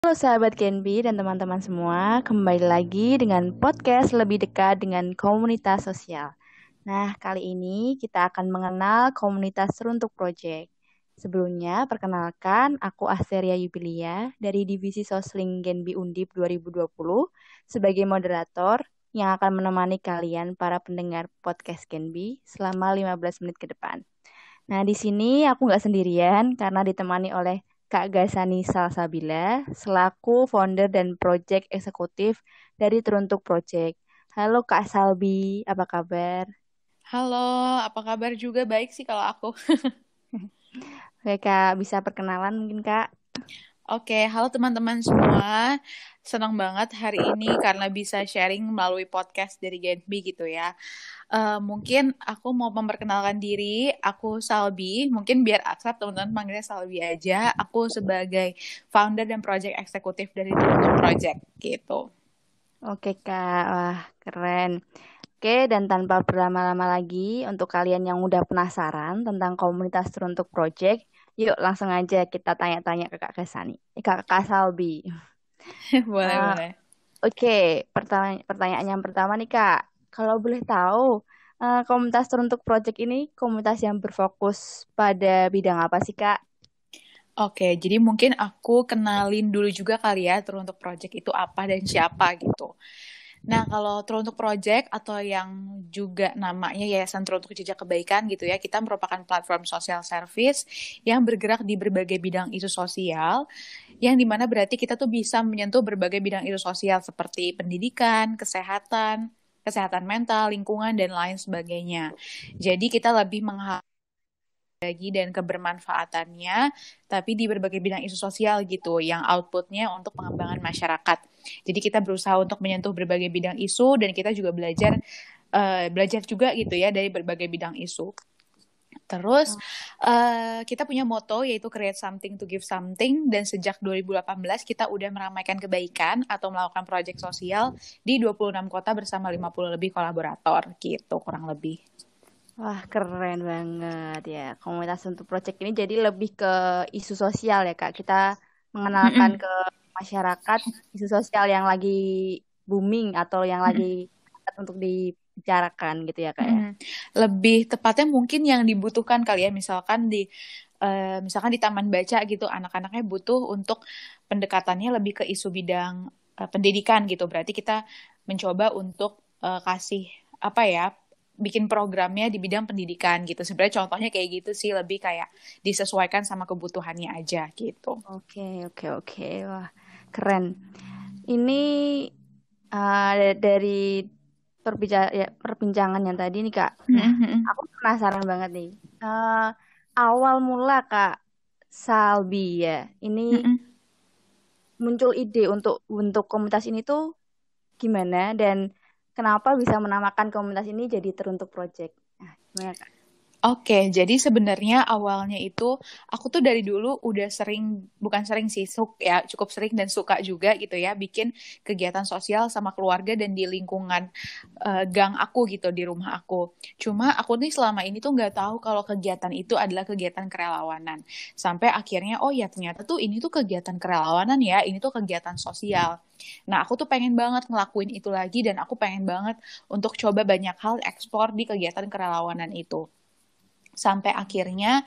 Halo sahabat Genbi dan teman-teman semua, kembali lagi dengan podcast lebih dekat dengan komunitas sosial. Nah, kali ini kita akan mengenal komunitas Runtuk Project. Sebelumnya, perkenalkan, aku Asteria Yubilia dari Divisi Sosling Genbi Undip 2020 sebagai moderator yang akan menemani kalian para pendengar podcast Genbi selama 15 menit ke depan. Nah, di sini aku nggak sendirian karena ditemani oleh Kak Gasani Salsabila selaku founder dan project eksekutif dari Teruntuk Project. Halo Kak Salbi, apa kabar? Halo, apa kabar juga? Baik sih kalau aku. Oke Kak, bisa perkenalan mungkin Kak? Oke, halo teman-teman semua. Senang banget hari ini karena bisa sharing melalui podcast dari Genbi gitu ya. Mungkin aku mau memperkenalkan diri, aku Salbi. Mungkin biar akrab teman-teman panggilnya Salbi aja. Aku sebagai founder dan project eksekutif dari Teruntuk Project gitu. Oke Kak, wah keren. Oke, dan tanpa berlama-lama lagi, untuk kalian yang udah penasaran tentang komunitas Teruntuk Project, yuk langsung aja kita tanya-tanya ke Kak Gasani, Kak Salbi. Ah, Boleh-boleh. Oke, pertanyaan yang pertama nih Kak. Kalau boleh tahu, komunitas Teruntuk Project ini komunitas yang berfokus pada bidang apa sih Kak? Oke, jadi mungkin aku kenalin dulu juga kali ya Teruntuk Project itu apa dan siapa gitu. Nah, kalau Teruntuk Project atau yang juga namanya Yayasan Teruntuk Jejak Kebaikan gitu ya, kita merupakan platform sosial service yang bergerak di berbagai bidang isu sosial, yang dimana berarti kita tuh bisa menyentuh berbagai bidang isu sosial seperti pendidikan, kesehatan, kesehatan mental, lingkungan, dan lain sebagainya. Jadi kita lebih bagi dan kebermanfaatannya, tapi di berbagai bidang isu sosial gitu, yang outputnya untuk pengembangan masyarakat. Jadi kita berusaha untuk menyentuh berbagai bidang isu dan kita juga belajar juga gitu ya dari berbagai bidang isu. Terus kita punya moto yaitu create something to give something, dan sejak 2018 kita udah meramaikan kebaikan atau melakukan proyek sosial di 26 kota bersama 50 lebih kolaborator gitu kurang lebih. Wah, keren banget ya. Komunitas untuk project ini jadi lebih ke isu sosial ya, Kak. Kita mengenalkan Mm-mm. ke masyarakat isu sosial yang lagi booming atau yang lagi Mm-mm. hangat untuk dibicarakan gitu ya, Kak ya. Mm-mm. Lebih tepatnya mungkin yang dibutuhkan kali ya, misalkan di taman baca gitu, anak-anaknya butuh untuk pendekatannya lebih ke isu bidang pendidikan gitu. Berarti kita mencoba untuk kasih apa ya, bikin programnya di bidang pendidikan gitu. Sebenarnya contohnya kayak gitu sih, lebih kayak disesuaikan sama kebutuhannya aja gitu. Oke, oke, oke. Wah, keren. Ini dari perbincangan yang tadi nih, Kak. Nah, Mm-mm. aku penasaran banget nih. Eh, Awal mula Kak Salbi ya, ini Mm-mm. muncul ide untuk komunitas ini tuh gimana dan kenapa bisa menamakan komunitas ini jadi Teruntuk Project? Nah, gimana Kak? Oke, jadi sebenarnya awalnya itu aku tuh dari dulu udah sering, bukan sering sih, ya cukup sering dan suka juga gitu ya, bikin kegiatan sosial sama keluarga dan di lingkungan gang aku gitu, di rumah aku. Cuma aku nih selama ini tuh nggak tahu kalau kegiatan itu adalah kegiatan kerelawanan. Sampai akhirnya, oh ya ternyata tuh ini tuh kegiatan kerelawanan ya, ini tuh kegiatan sosial. Nah, aku tuh pengen banget ngelakuin itu lagi dan aku pengen banget untuk coba banyak hal eksplor di kegiatan kerelawanan itu. Sampai akhirnya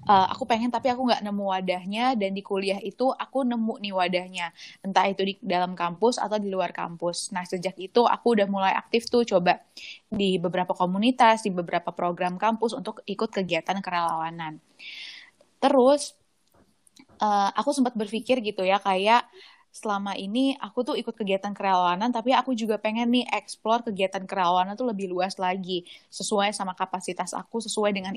aku pengen tapi aku nggak nemu wadahnya, dan di kuliah itu aku nemu nih wadahnya, entah itu di dalam kampus atau di luar kampus. Nah, sejak itu aku udah mulai aktif tuh coba di beberapa komunitas, di beberapa program kampus untuk ikut kegiatan kerelawanan. Terus aku sempat berpikir gitu ya, kayak selama ini aku tuh ikut kegiatan kerelawanan, tapi aku juga pengen nih explore kegiatan kerelawanan tuh lebih luas lagi, sesuai sama kapasitas aku, sesuai dengan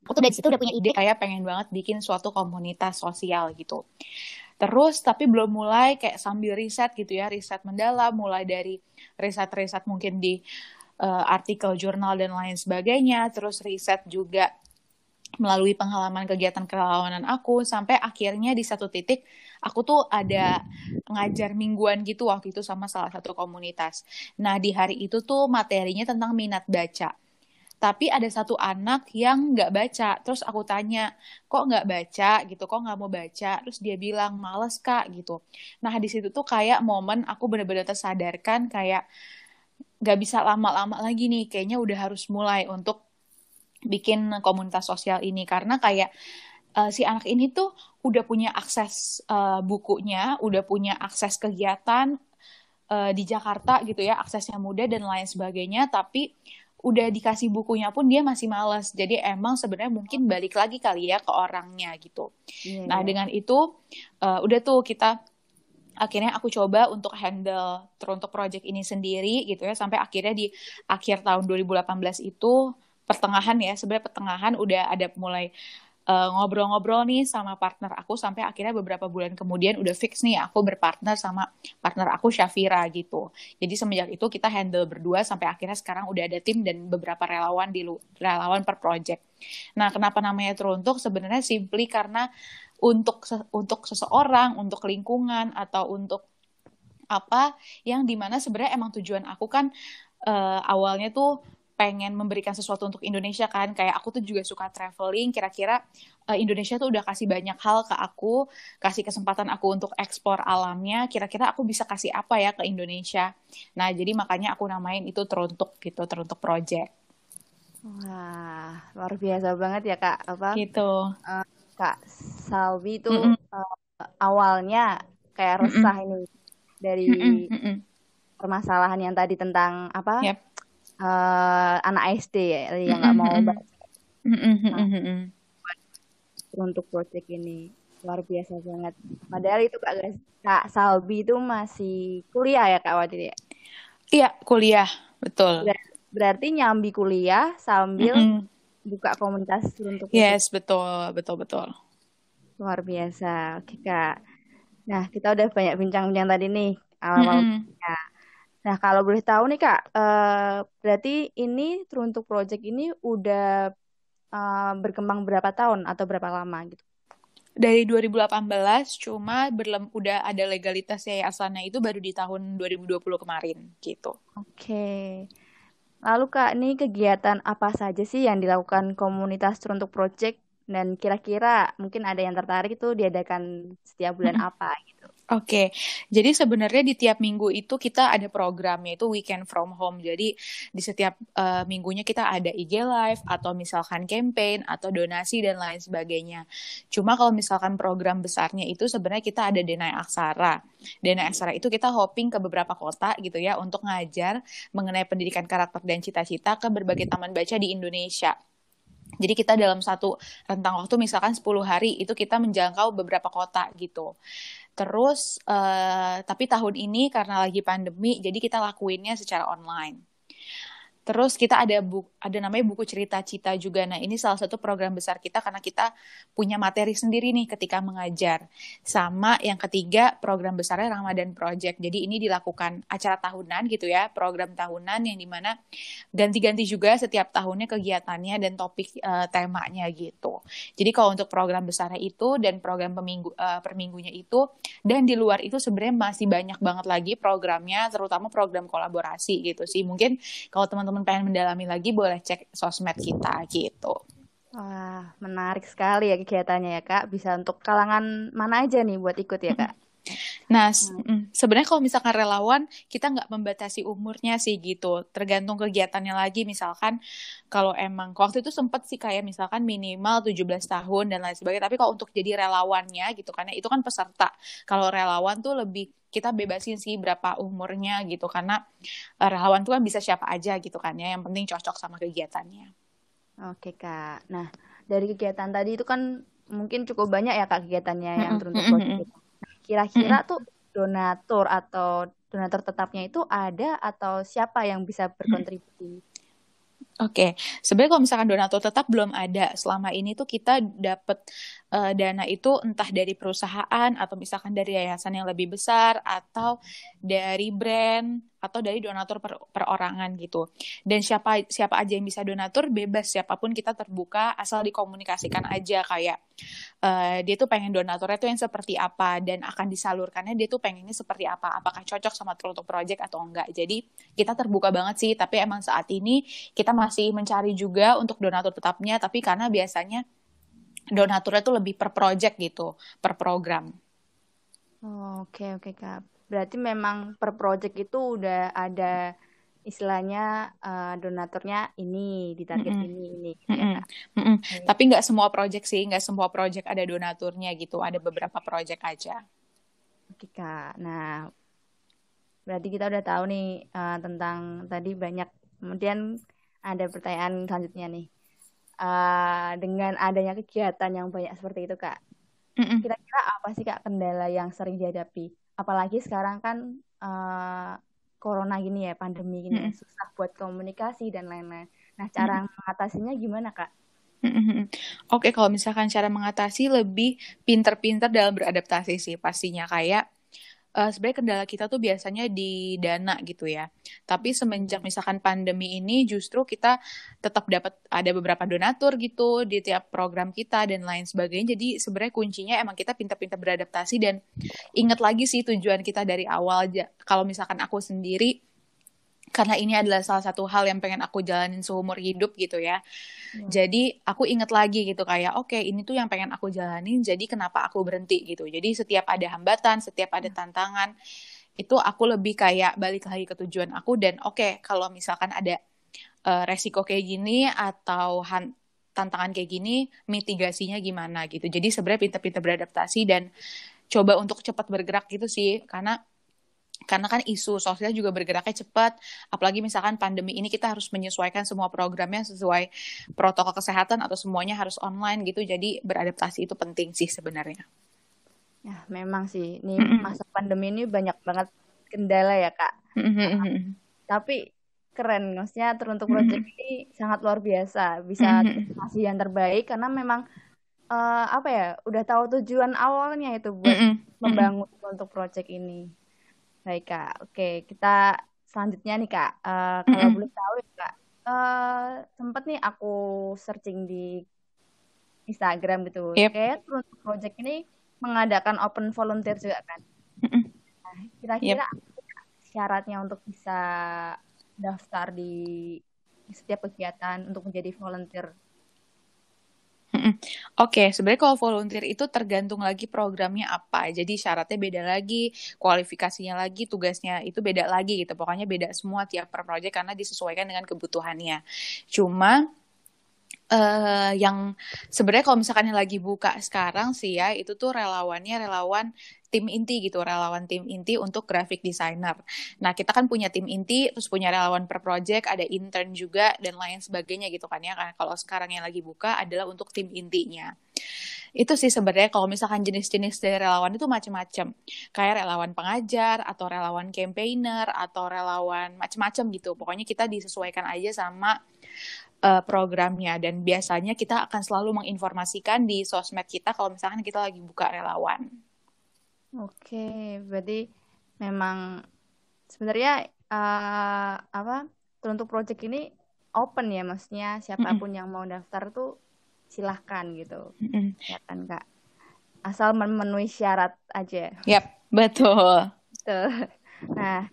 aku tuh dari situ udah punya ide kayak pengen banget bikin suatu komunitas sosial gitu. Terus tapi belum mulai, kayak sambil riset gitu ya, riset mendalam, mulai dari riset-riset mungkin di artikel jurnal dan lain sebagainya, terus riset juga melalui pengalaman kegiatan kerelawanan aku, sampai akhirnya di satu titik aku tuh ada ngajar mingguan gitu waktu itu sama salah satu komunitas. Nah, di hari itu tuh materinya tentang minat baca. Tapi ada satu anak yang nggak baca. Terus aku tanya, kok nggak baca gitu, kok nggak mau baca? Terus dia bilang, males Kak gitu. Nah di situ tuh kayak momen aku benar-benar tersadarkan kayak nggak bisa lama-lama lagi nih, kayaknya udah harus mulai untuk bikin komunitas sosial ini. Karena kayak si anak ini tuh udah punya akses bukunya, udah punya akses kegiatan di Jakarta gitu ya, aksesnya mudah dan lain sebagainya, tapi udah dikasih bukunya pun dia masih malas. Jadi emang sebenarnya mungkin balik lagi kali ya ke orangnya gitu. Iya, Nah iya. dengan itu udah tuh kita akhirnya aku coba untuk handle teruntuk project ini sendiri gitu ya, sampai akhirnya di akhir tahun 2018 itu pertengahan ya, sebenarnya pertengahan udah ada mulai ngobrol-ngobrol nih sama partner aku, sampai akhirnya beberapa bulan kemudian udah fix nih aku berpartner sama partner aku Syafira gitu. Jadi semenjak itu kita handle berdua sampai akhirnya sekarang udah ada tim dan beberapa relawan relawan per project. Nah, kenapa namanya teruntuk? Sebenarnya simply karena untuk seseorang, untuk lingkungan atau untuk apa yang dimana sebenarnya emang tujuan aku kan awalnya tuh pengen memberikan sesuatu untuk Indonesia kan, kayak aku tuh juga suka traveling, kira-kira Indonesia tuh udah kasih banyak hal ke aku, kasih kesempatan aku untuk ekspor alamnya, kira-kira aku bisa kasih apa ya ke Indonesia. Nah jadi makanya aku namain itu teruntuk gitu, teruntuk project Wah, luar biasa banget ya Kak. gitu. Eh, Kak Salvi itu Mm-mm, eh, awalnya kayak resah mm-mm, ini dari mm-mm, mm-mm. permasalahan yang tadi tentang Yep. anak SD ya yang nggak Mm-mm, mau mm-mm, baca. mm-mm, Nah, mm-mm, mm-mm. untuk project ini luar biasa banget. Padahal itu Kak Salvi itu masih kuliah ya Kak Wadid ya. Iya, kuliah, betul. Berarti nyambi kuliah sambil Mm-mm. buka komunitas untuk project. Yes, betul, betul, betul. Luar biasa. Oke Kak. Nah, kita udah banyak bincang-bincang tadi nih awal-awal. Mm-mm. Nah, kalau boleh tahu nih Kak, berarti ini teruntuk project ini udah berkembang berapa tahun atau berapa lama gitu? Dari 2018, cuma udah ada legalitas yayasannya itu baru di tahun 2020 kemarin, gitu. Oke. Lalu Kak, ini kegiatan apa saja sih yang dilakukan komunitas teruntuk project dan kira-kira mungkin ada yang tertarik itu diadakan setiap bulan Mm-mm. apa gitu? Oke, jadi sebenarnya di tiap minggu itu kita ada programnya itu weekend from home. Jadi di setiap minggunya kita ada IG live atau misalkan campaign atau donasi dan lain sebagainya. Cuma kalau misalkan program besarnya itu sebenarnya kita ada Denai Aksara. Denai Aksara itu kita hopping ke beberapa kota gitu ya untuk ngajar mengenai pendidikan karakter dan cita-cita ke berbagai taman baca di Indonesia. Jadi kita dalam satu rentang waktu misalkan 10 hari itu kita menjangkau beberapa kota gitu. Terus, tapi tahun ini karena lagi pandemi, jadi kita lakuinnya secara online. Terus kita ada namanya buku cerita cita juga. Nah, ini salah satu program besar kita karena kita punya materi sendiri nih ketika mengajar. Sama yang ketiga, program besarnya Ramadan Project. Jadi ini dilakukan acara tahunan gitu ya, program tahunan yang dimana ganti-ganti juga setiap tahunnya kegiatannya dan topik temanya gitu. Jadi kalau untuk program besarnya itu dan program per minggunya itu dan di luar itu sebenarnya masih banyak banget lagi programnya, terutama program kolaborasi gitu sih. Mungkin kalau teman-teman pengen mendalami lagi boleh cek sosmed kita gitu. Wah, menarik sekali ya kegiatannya ya Kak. Bisa untuk kalangan mana aja nih buat ikut ya Kak? Nah, Hmm. sebenarnya kalau misalkan relawan, kita nggak membatasi umurnya sih gitu. Tergantung kegiatannya lagi. Misalkan kalau emang, waktu itu sempet sih kayak misalkan minimal 17 tahun dan lain sebagainya. Tapi kalau untuk jadi relawannya gitu kan, ya, itu kan peserta. Kalau relawan tuh lebih, kita bebasin sih berapa umurnya gitu. Karena relawan tuh kan bisa siapa aja gitu kan ya. Yang penting cocok sama kegiatannya. Oke Kak. Nah, dari kegiatan tadi itu kan mungkin cukup banyak ya Kak kegiatannya yang Mm-mm, teruntuk project mm-mm, itu. Kira-kira mm-mm, tuh donatur atau donatur tetapnya itu ada atau siapa yang bisa mm-mm. berkontribusi? Oke, sebenarnya kalau misalkan donatur tetap belum ada. Selama ini tuh kita dapat dana itu entah dari perusahaan atau misalkan dari yayasan yang lebih besar atau dari brand atau dari donatur perorangan gitu. Dan siapa aja yang bisa donatur, bebas, siapapun kita terbuka asal dikomunikasikan aja kayak dia tuh pengen donaturnya tuh yang seperti apa dan akan disalurkannya dia tuh pengennya seperti apa, apakah cocok sama Truntuk Project atau enggak. Jadi kita terbuka banget sih, tapi emang saat ini kita masih mencari juga untuk donatur tetapnya, tapi karena biasanya donaturnya tuh lebih per project gitu, per program. Oke, oke, Kak. Berarti memang per project itu udah ada istilahnya donaturnya ini, di target ini gitu ya, Kak. Tapi nggak semua project sih, nggak semua project ada donaturnya gitu, ada beberapa project aja. Oke, Kak. Nah, berarti kita udah tahu nih tentang tadi banyak. Kemudian ada pertanyaan selanjutnya nih. Dengan adanya kegiatan yang banyak seperti itu, Kak, kira-kira apa sih, Kak, kendala yang sering dihadapi? Apalagi sekarang kan corona gini ya, pandemi gini ya, susah buat komunikasi dan lain-lain. Nah, cara mengatasinya gimana, Kak? Oke, kalau misalkan cara mengatasi lebih pinter-pinter dalam beradaptasi sih pastinya kayak sebenarnya kendala kita tuh biasanya di dana gitu ya. Tapi semenjak misalkan pandemi ini justru kita tetap dapat ada beberapa donatur gitu di tiap program kita dan lain sebagainya. Jadi sebenarnya kuncinya emang kita pintar-pintar beradaptasi dan ingat lagi sih tujuan kita dari awal. Kalau misalkan aku sendiri, karena ini adalah salah satu hal yang pengen aku jalanin seumur hidup gitu ya. Jadi aku inget lagi gitu kayak oke, ini tuh yang pengen aku jalanin, jadi kenapa aku berhenti gitu. Jadi setiap ada hambatan, setiap ada tantangan, itu aku lebih kayak balik lagi ke tujuan aku dan oke, kalau misalkan ada resiko kayak gini atau tantangan kayak gini, mitigasinya gimana gitu. Jadi sebenarnya pintar-pintar beradaptasi dan coba untuk cepat bergerak gitu sih, karena kan isu sosial juga bergeraknya cepat, apalagi misalkan pandemi ini kita harus menyesuaikan semua programnya sesuai protokol kesehatan atau semuanya harus online gitu, jadi beradaptasi itu penting sih sebenarnya. Ya, memang sih, ini masa pandemi ini banyak banget kendala ya, Kak. Tapi keren, maksudnya Truntuk Project ini sangat luar biasa, bisa kasih yang terbaik karena memang apa ya, udah tahu tujuan awalnya itu buat membangun Truntuk Project ini. Baik, Kak. Oke, kita selanjutnya nih, Kak. Kalau boleh tahu ya, Kak, sempet nih aku searching di Instagram gitu. Kayak Truntuk Project ini mengadakan open volunteer juga kan. Nah, kira-kira syaratnya untuk bisa daftar di setiap kegiatan untuk menjadi volunteer? Oke, sebenarnya kalau volunteer itu tergantung lagi programnya apa. Jadi syaratnya beda lagi, kualifikasinya lagi, tugasnya itu beda lagi gitu. Pokoknya beda semua tiap per project karena disesuaikan dengan kebutuhannya. Cuma yang sebenarnya kalau misalkan yang lagi buka sekarang sih ya, itu tuh relawan tim inti gitu, relawan tim inti untuk graphic designer. Nah, kita kan punya tim inti, terus punya relawan per project, ada intern juga, dan lain sebagainya gitu kan ya. Karena kalau sekarang yang lagi buka adalah untuk tim intinya. Itu sih sebenarnya kalau misalkan jenis-jenis dari relawan itu macam-macam. Kayak relawan pengajar, atau relawan campaigner, atau relawan macam-macam gitu. Pokoknya kita disesuaikan aja sama programnya, dan biasanya kita akan selalu menginformasikan di sosmed kita kalau misalkan kita lagi buka relawan. Oke, berarti memang sebenarnya Truntuk Project ini open ya, maksudnya siapapun yang mau daftar tuh silahkan gitu, ya kan, Kak? Asal memenuhi syarat aja. Yap, betul. Nah,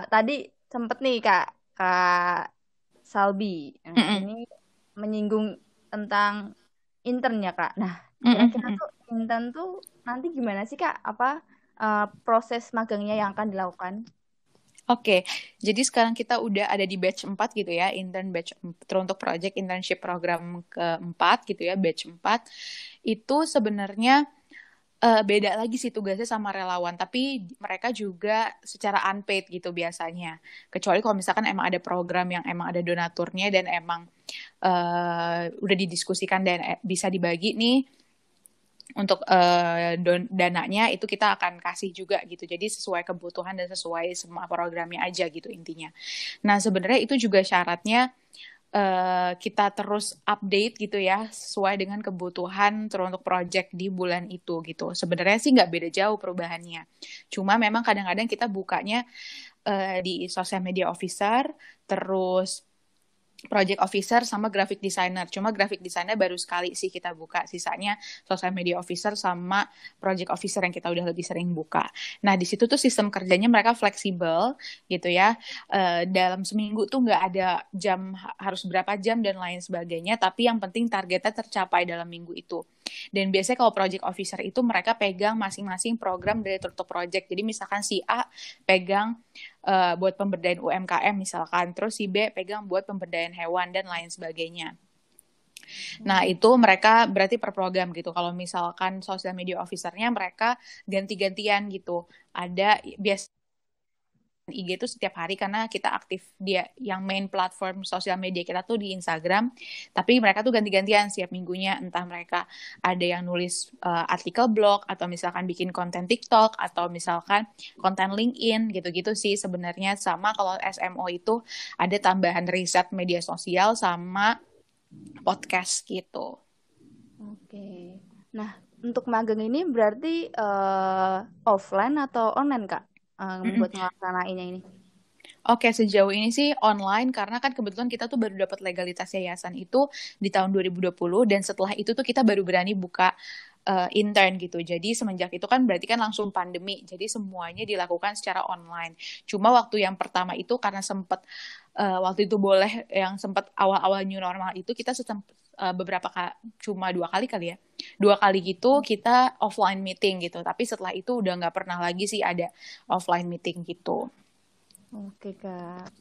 tadi sempet nih Kak Salbi, ini menyinggung tentang intern ya, Kak. Nah, kira-kira tuh intern tuh nanti gimana sih, Kak? Apa proses magangnya yang akan dilakukan? Oke, jadi sekarang kita udah ada di batch 4 gitu ya, intern batch Truntuk Project Internship Program ke-4 gitu ya, batch 4. Itu sebenarnya beda lagi sih tugasnya sama relawan, tapi mereka juga secara unpaid gitu biasanya. Kecuali kalau misalkan emang ada program yang emang ada donaturnya dan emang udah didiskusikan dan bisa dibagi nih untuk dananya, itu kita akan kasih juga gitu. Jadi sesuai kebutuhan dan sesuai semua programnya aja gitu intinya. Nah, sebenarnya itu juga syaratnya kita terus update gitu ya sesuai dengan kebutuhan untuk project di bulan itu gitu. Sebenarnya sih nggak beda jauh perubahannya. Cuma memang kadang-kadang kita bukanya di social media officer, terus project officer sama graphic designer. Cuma graphic designer baru sekali sih kita buka. Sisanya social media officer sama project officer yang kita udah lebih sering buka. Nah, di situ tuh sistem kerjanya mereka fleksibel gitu ya. Dalam seminggu tuh nggak ada jam, harus berapa jam dan lain sebagainya. Tapi yang penting targetnya tercapai dalam minggu itu. Dan biasanya kalau project officer itu mereka pegang masing-masing program dari tutup project. Jadi misalkan si A pegang buat pemberdayaan UMKM misalkan, terus si B pegang buat pemberdayaan hewan dan lain sebagainya. Nah, itu mereka berarti per program gitu. Kalau misalkan social media officer-nya mereka ganti-gantian gitu. Ada biasa IG itu setiap hari karena kita aktif, dia yang main platform sosial media kita tuh di Instagram, tapi mereka tuh ganti-gantian setiap minggunya, entah mereka ada yang nulis artikel blog atau misalkan bikin konten TikTok atau misalkan konten LinkedIn gitu-gitu sih sebenarnya. Sama kalau SMO itu ada tambahan riset media sosial sama podcast gitu. Oke. Nah, untuk magang ini berarti offline atau online, Kak? Buat ngelaksanainnya ini. Oke, sejauh ini sih online karena kan kebetulan kita tuh baru dapat legalitas yayasan itu di tahun 2020 dan setelah itu tuh kita baru berani buka intern gitu. Jadi semenjak itu kan berarti kan langsung pandemi. Jadi semuanya dilakukan secara online. Cuma waktu yang pertama itu karena sempat waktu itu boleh yang sempat awal-awal new normal itu kita beberapa cuma 2 kali kali ya. 2 kali gitu kita offline meeting gitu. Tapi setelah itu udah nggak pernah lagi sih ada offline meeting gitu. Oke, Kak.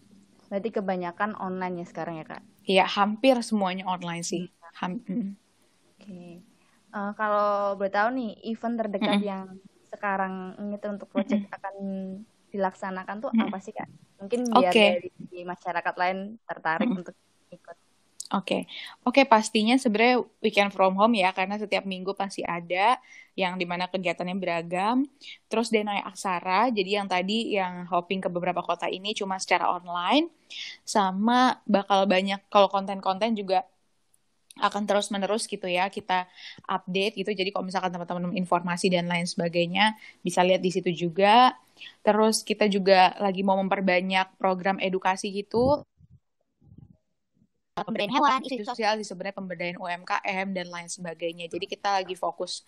Berarti kebanyakan online ya sekarang ya, Kak? Iya, hampir semuanya online sih. Oke. Kalau boleh tahu nih, event terdekat yang sekarang ini tuh untuk project akan dilaksanakan tuh apa sih, Kak? Mungkin biar dari masyarakat lain tertarik untuk ikut. Oke, pastinya sebenarnya weekend from home ya, karena setiap minggu pasti ada yang dimana kegiatannya beragam. Terus Denai Aksara, jadi yang tadi yang hopping ke beberapa kota ini cuma secara online, sama bakal banyak kalau konten-konten juga akan terus-menerus gitu ya, kita update gitu. Jadi kalau misalkan teman-teman informasi dan lain sebagainya, bisa lihat di situ juga. Terus kita juga lagi mau memperbanyak program edukasi gitu, pemberdayaan hewan, isu sosial, sebenarnya pemberdayaan UMKM dan lain sebagainya. Jadi kita lagi fokus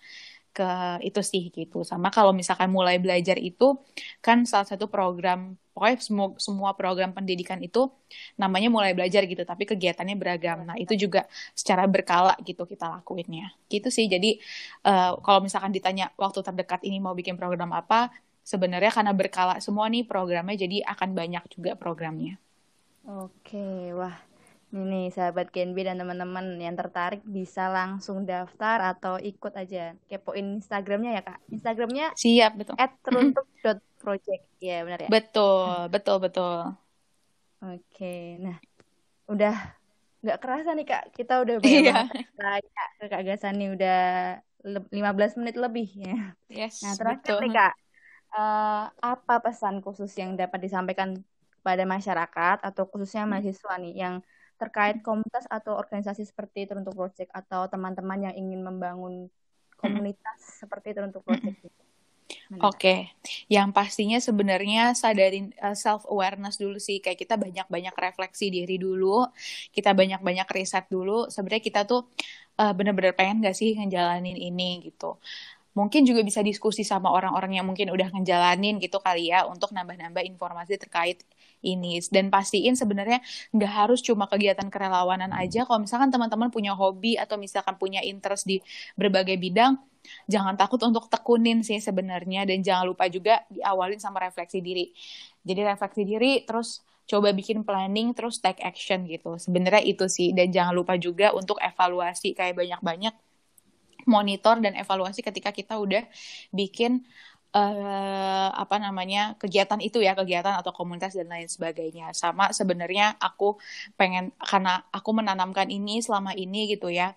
ke itu sih gitu. Sama kalau misalkan mulai belajar itu kan salah satu program, pokoknya semua program pendidikan itu namanya mulai belajar gitu, tapi kegiatannya beragam. Nah itu juga secara berkala gitu kita lakuinnya. Gitu sih. Jadi kalau misalkan ditanya waktu terdekat ini mau bikin program apa, sebenarnya karena berkala semua nih programnya, jadi akan banyak juga programnya. Oke, wah. Ini sahabat Genbi dan teman-teman yang tertarik bisa langsung daftar atau ikut aja. Kepoin Instagramnya ya, Kak. Instagramnya siap, betul. @teruntuk.project. Ya, benar ya? Betul. Oke, nah udah nggak kerasa nih, Kak. Kita udah banyak banget tanya ke Kak Gasani, udah 15 menit lebih ya. Yes, nah, terakhir nih, Kak. Apa pesan khusus yang dapat disampaikan pada masyarakat atau khususnya mahasiswa nih yang terkait komunitas atau organisasi seperti Teruntuk Project atau teman-teman yang ingin membangun komunitas seperti Teruntuk Project gitu? Oke, yang pastinya sebenarnya sadarin self awareness dulu sih, kayak kita banyak-banyak refleksi diri dulu, kita banyak-banyak riset dulu. Sebenarnya kita tuh benar-benar pengen gak sih ngejalanin ini gitu. Mungkin juga bisa diskusi sama orang-orang yang mungkin udah ngejalanin gitu kali ya, untuk nambah-nambah informasi terkait ini. Dan pastiin sebenarnya nggak harus cuma kegiatan kerelawanan aja. Kalau misalkan teman-teman punya hobi atau misalkan punya interest di berbagai bidang, jangan takut untuk tekunin sih sebenarnya. Dan jangan lupa juga diawalin sama refleksi diri. Jadi refleksi diri, terus coba bikin planning, terus take action gitu. Sebenarnya itu sih. Dan jangan lupa juga untuk evaluasi, kayak banyak-banyak monitor dan evaluasi ketika kita udah bikin kegiatan itu ya, kegiatan atau komunitas dan lain sebagainya. Sama sebenarnya aku pengen, karena aku menanamkan ini selama ini gitu ya,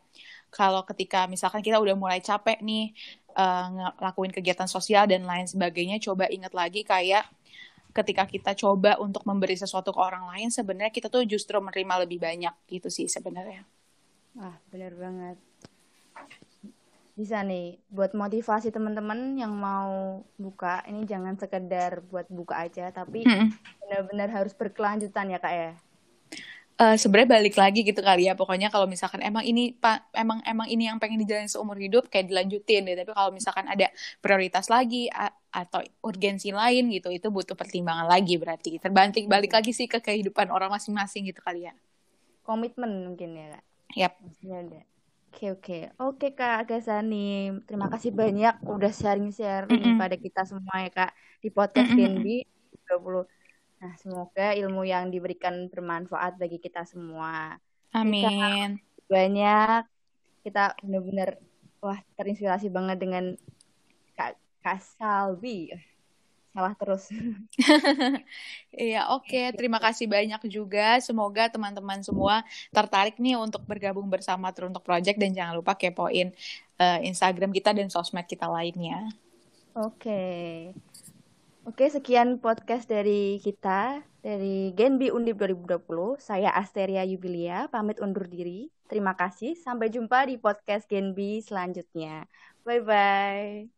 kalau ketika misalkan kita udah mulai capek nih ngelakuin kegiatan sosial dan lain sebagainya, coba ingat lagi kayak ketika kita coba untuk memberi sesuatu ke orang lain, sebenarnya kita tuh justru menerima lebih banyak gitu sih sebenarnya. Wah, benar banget. Bisa nih buat motivasi teman-teman yang mau buka, ini jangan sekedar buat buka aja, tapi benar-benar harus berkelanjutan ya Kak ya. Sebenarnya balik lagi gitu kali ya, pokoknya kalau misalkan emang ini emang ini yang pengen dijalani seumur hidup, kayak dilanjutin deh. Tapi kalau misalkan ada prioritas lagi atau urgensi lain gitu, itu butuh pertimbangan lagi, berarti balik lagi sih ke kehidupan orang masing-masing gitu kali ya. Komitmen mungkin ya Kak. Yap. Maksudnya ada. Oke Kak Gasani, terima kasih banyak udah sharing-sharing pada kita semua ya Kak di podcast Genbi 20. Nah, semoga ilmu yang diberikan bermanfaat bagi kita semua. Amin. Banyak, kita benar-benar wah terinspirasi banget dengan Kak Salbi. Salah terus. Iya, oke. Terima kasih banyak juga. Semoga teman-teman semua tertarik nih untuk bergabung bersama Teruntuk Project, dan jangan lupa kepoin Instagram kita dan sosmed kita lainnya. Oke, sekian podcast dari kita, dari Genbi Undip 2020. Saya Asteria Yubilia, pamit undur diri. Terima kasih, sampai jumpa di podcast Genbi selanjutnya. Bye-bye.